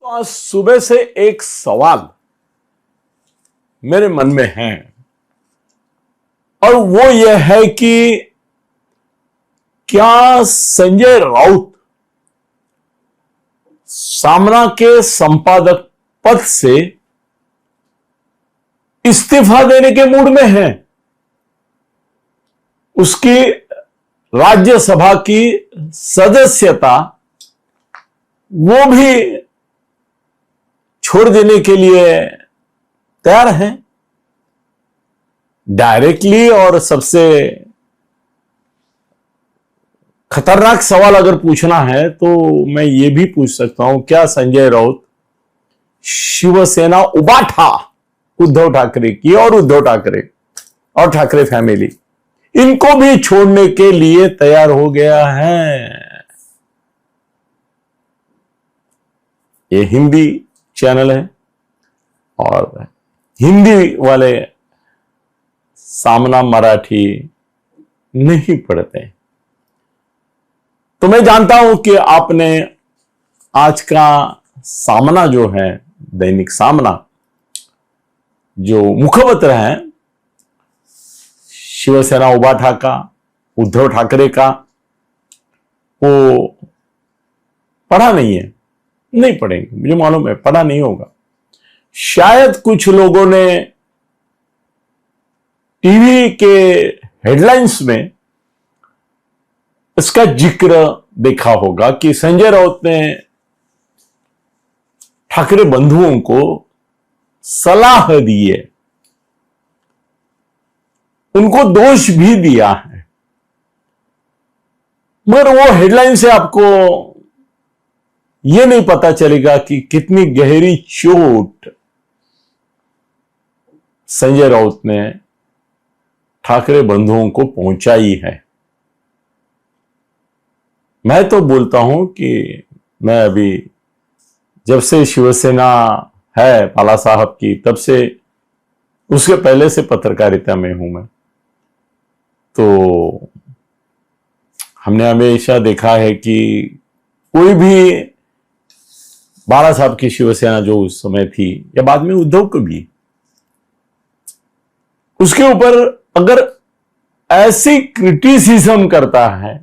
आज सुबह से एक सवाल मेरे मन में है और वो यह है कि क्या संजय राउत सामना के संपादक पद से इस्तीफा देने के मूड में है? उसकी राज्यसभा की सदस्यता वो भी छोड़ देने के लिए तैयार है? डायरेक्टली और सबसे खतरनाक सवाल अगर पूछना है तो मैं ये भी पूछ सकता हूं, क्या संजय राउत शिवसेना उबाठा उद्धव ठाकरे की और उद्धव ठाकरे और ठाकरे फैमिली इनको भी छोड़ने के लिए तैयार हो गया है? ये हिंदी चैनल है और हिंदी वाले सामना मराठी नहीं पढ़ते, तो मैं जानता हूं कि आपने आज का सामना जो है, दैनिक सामना जो मुखपत्र है शिवसेना उबाठा का, उद्धव ठाकरे का, वो पढ़ा नहीं है। नहीं पढ़ेंगे, मुझे मालूम है पढ़ा नहीं होगा। शायद कुछ लोगों ने टीवी के हेडलाइंस में इसका जिक्र देखा होगा कि संजय राउत ने ठाकरे बंधुओं को सलाह दी है, उनको दोष भी दिया है, मगर वो हेडलाइन से आपको यह नहीं पता चलेगा कि कितनी गहरी चोट संजय राउत ने ठाकरे बंधुओं को पहुंचाई है। मैं तो बोलता हूं कि मैं अभी जब से शिवसेना है बाला साहब की, तब से, उसके पहले से पत्रकारिता में हूं मैं, तो हमने हमेशा देखा है कि कोई भी बाला साहब की शिवसेना जो उस समय थी या बाद में उद्धव को भी, उसके ऊपर अगर ऐसी क्रिटिसिज्म करता है,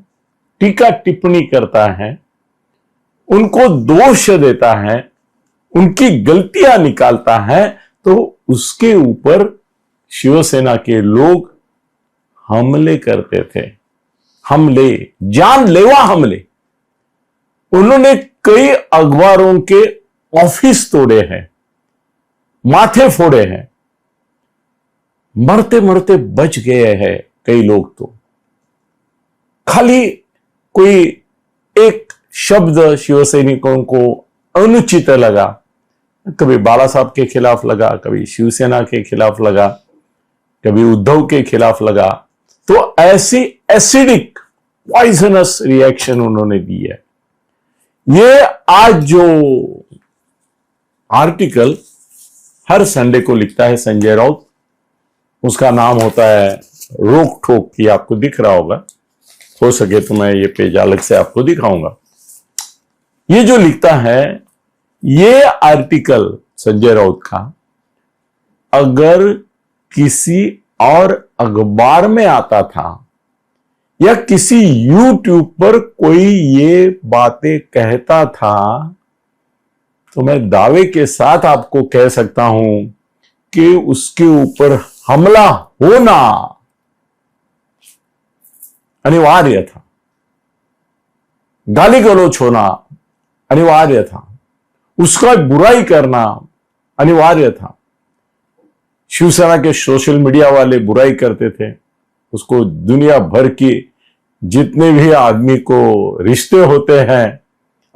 टीका टिप्पणी करता है, उनको दोष देता है, उनकी गलतियां निकालता है, तो उसके ऊपर शिवसेना के लोग हमले करते थे। हमले, जानलेवा हमले। उन्होंने कई अखबारों के ऑफिस तोड़े हैं, माथे फोड़े हैं, मरते मरते बच गए हैं कई लोग। तो खाली कोई एक शब्द शिवसैनिकों को अनुचित लगा, कभी बाला साहब के खिलाफ लगा, कभी शिवसेना के खिलाफ लगा, कभी उद्धव के खिलाफ लगा, तो ऐसी एसिडिक पॉइजनस रिएक्शन उन्होंने दी है। ये आज जो आर्टिकल हर संडे को लिखता है संजय राउत, उसका नाम होता है रोक ठोक की, आपको दिख रहा होगा, हो सके तो मैं ये पेज अलग से आपको दिखाऊंगा। ये जो लिखता है, ये आर्टिकल संजय राउत का अगर किसी और अखबार में आता था या किसी यूट्यूब पर कोई ये बातें कहता था, तो मैं दावे के साथ आपको कह सकता हूं कि उसके ऊपर हमला होना अनिवार्य था, गाली गलौच होना अनिवार्य था, उसका बुराई करना अनिवार्य था। शिवसेना के सोशल मीडिया वाले बुराई करते थे, उसको दुनिया भर की जितने भी आदमी को रिश्ते होते हैं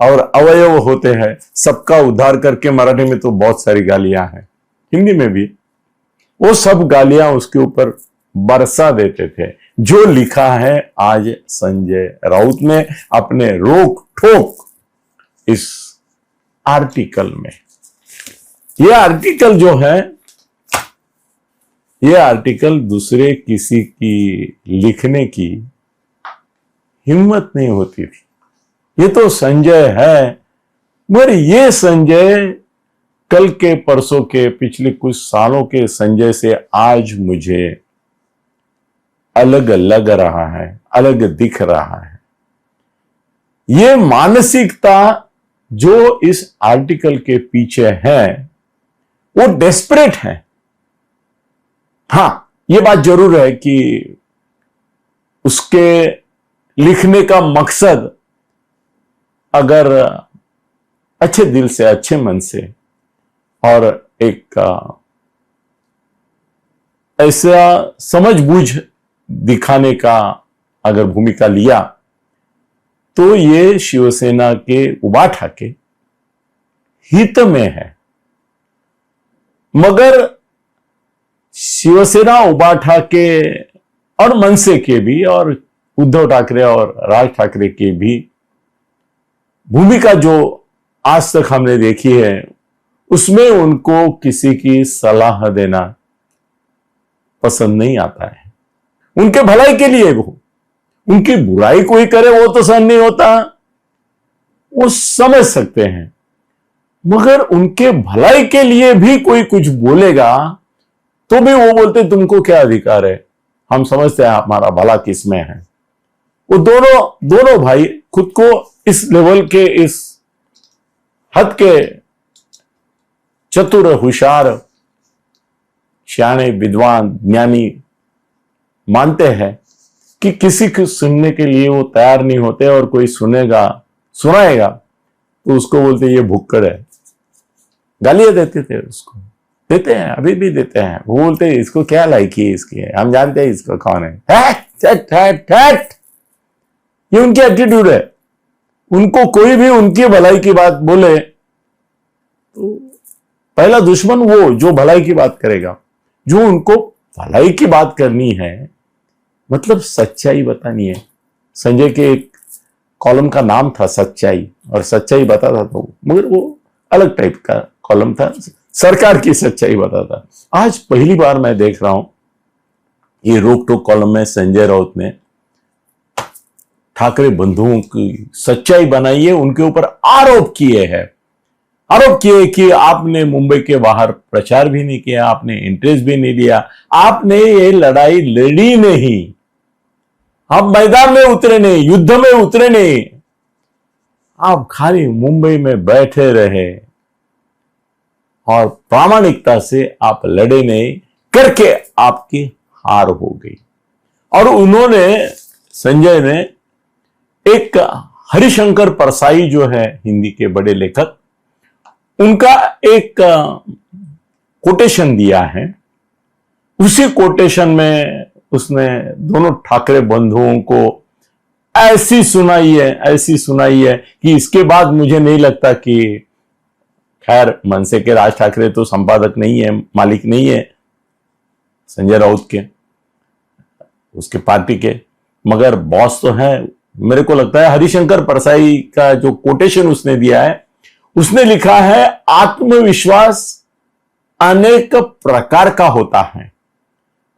और अवयव होते हैं, सबका उद्धार करके, मराठी में तो बहुत सारी गालियां हैं, हिंदी में भी, वो सब गालियां उसके ऊपर बरसा देते थे। जो लिखा है आज संजय राउत ने अपने रोक ठोक इस आर्टिकल में। यह आर्टिकल जो है, यह आर्टिकल दूसरे किसी की लिखने की हिम्मत नहीं होती थी। ये तो संजय है मगर ये संजय कल के परसों के पिछले कुछ सालों के संजय से आज मुझे अलग लग रहा है, अलग दिख रहा है। ये मानसिकता जो इस आर्टिकल के पीछे है वो डेस्परेट है। हां, ये बात जरूर है कि उसके लिखने का मकसद अगर अच्छे दिल से, अच्छे मन से और एक ऐसा समझबूझ दिखाने का अगर भूमिका लिया तो ये शिवसेना के उबाठा के हित में है। मगर शिवसेना उबाठा के और मनसे के भी और उद्धव ठाकरे और राज ठाकरे की भी भूमिका जो आज तक हमने देखी है उसमें उनको किसी की सलाह देना पसंद नहीं आता है। उनके भलाई के लिए वो, उनकी बुराई कोई करे वो तो सहन नहीं होता, वो समझ सकते हैं। मगर उनके भलाई के लिए भी कोई कुछ बोलेगा तो भी वो बोलते तुमको क्या अधिकार है, हम समझते हैं हमारा भला किसमें है। वो दोनों भाई खुद को इस लेवल के, इस हद के चतुर, होशियार, सियाने, विद्वान, ज्ञानी मानते हैं कि किसी को सुनने के लिए वो तैयार नहीं होते और कोई सुनाएगा तो उसको बोलते ये भुक्कड़ है। गालियां देते थे उसको, देते हैं, अभी भी देते हैं। वो बोलते हैं इसको क्या लायकी है इसकी, हम जानते हैं इसको कौन है। ये उनकी एटीट्यूड है। उनको कोई भी उनकी भलाई की बात बोले तो पहला दुश्मन वो जो भलाई की बात करेगा। जो उनको भलाई की बात करनी है मतलब सच्चाई बतानी है। संजय के एक कॉलम का नाम था सच्चाई, और सच्चाई बताता था, मगर वो अलग टाइप का कॉलम था, सरकार की सच्चाई बताता। आज पहली बार मैं देख रहा हूं ये रोक टोक कॉलम में संजय राउत ने ठाकरे बंधुओं की सच्चाई बनाई है, उनके ऊपर आरोप किए कि आपने मुंबई के बाहर प्रचार भी नहीं किया, आपने इंटरेस्ट भी नहीं लिया, आपने ये लड़ाई लड़ी नहीं, आप मैदान में उतरे नहीं, युद्ध में उतरे नहीं, आप खाली मुंबई में बैठे रहे और प्रामाणिकता से आप लड़े नहीं, करके आपकी हार हो गई। और उन्होंने, संजय ने एक हरिशंकर परसाई जो है हिंदी के बड़े लेखक, उनका एक कोटेशन दिया है। उसी कोटेशन में उसने दोनों ठाकरे बंधुओं को ऐसी सुनाई है कि इसके बाद मुझे नहीं लगता कि, खैर मनसे के राज ठाकरे तो संपादक नहीं है, मालिक नहीं है संजय राउत के, उसके पार्टी के, मगर बॉस तो है। मेरे को लगता है हरिशंकर परसाई का जो कोटेशन उसने दिया है, उसने लिखा है आत्मविश्वास अनेक प्रकार का होता है,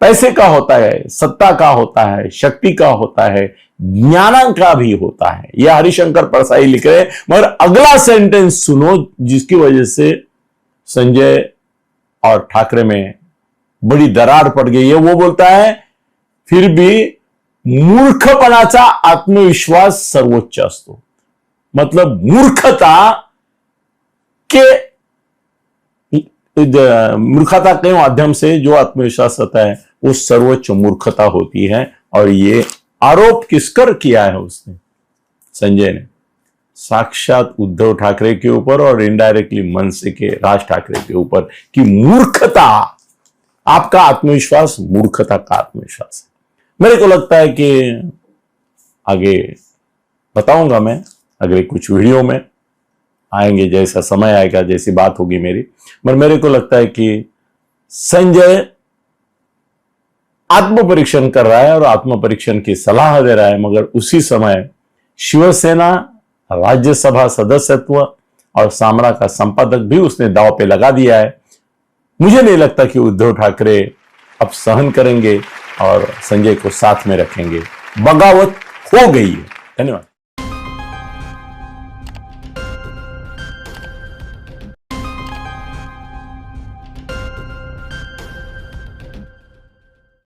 पैसे का होता है, सत्ता का होता है, शक्ति का होता है, ज्ञान का भी होता है। यह हरिशंकर परसाई लिख रहे हैं। मगर अगला सेंटेंस सुनो जिसकी वजह से संजय और ठाकरे में बड़ी दरार पड़ गई है। वो बोलता है फिर भी मूर्खपणाचा आत्मविश्वास सर्वोच्च असतो। मतलब मूर्खता के माध्यम से जो आत्मविश्वास आता है वो सर्वोच्च मूर्खता होती है। और ये आरोप किसकर किया है उसने, संजय ने, साक्षात उद्धव ठाकरे के ऊपर और इनडायरेक्टली मनसे के राज ठाकरे के ऊपर, कि मूर्खता, आपका आत्मविश्वास मूर्खता का आत्मविश्वास है। मेरे को लगता है कि आगे बताऊंगा मैं, अगले कुछ वीडियो में आएंगे, जैसा समय आएगा, जैसी बात होगी मेरी। मगर मेरे को लगता है कि संजय आत्मपरीक्षण कर रहा है और आत्मपरीक्षण की सलाह दे रहा है, मगर उसी समय शिवसेना राज्यसभा सदस्यत्व और सामना का संपादक भी उसने दांव पे लगा दिया है। मुझे नहीं लगता कि उद्धव ठाकरे अब सहन करेंगे और संजय को साथ में रखेंगे। बगावत हो गई है। धन्यवाद।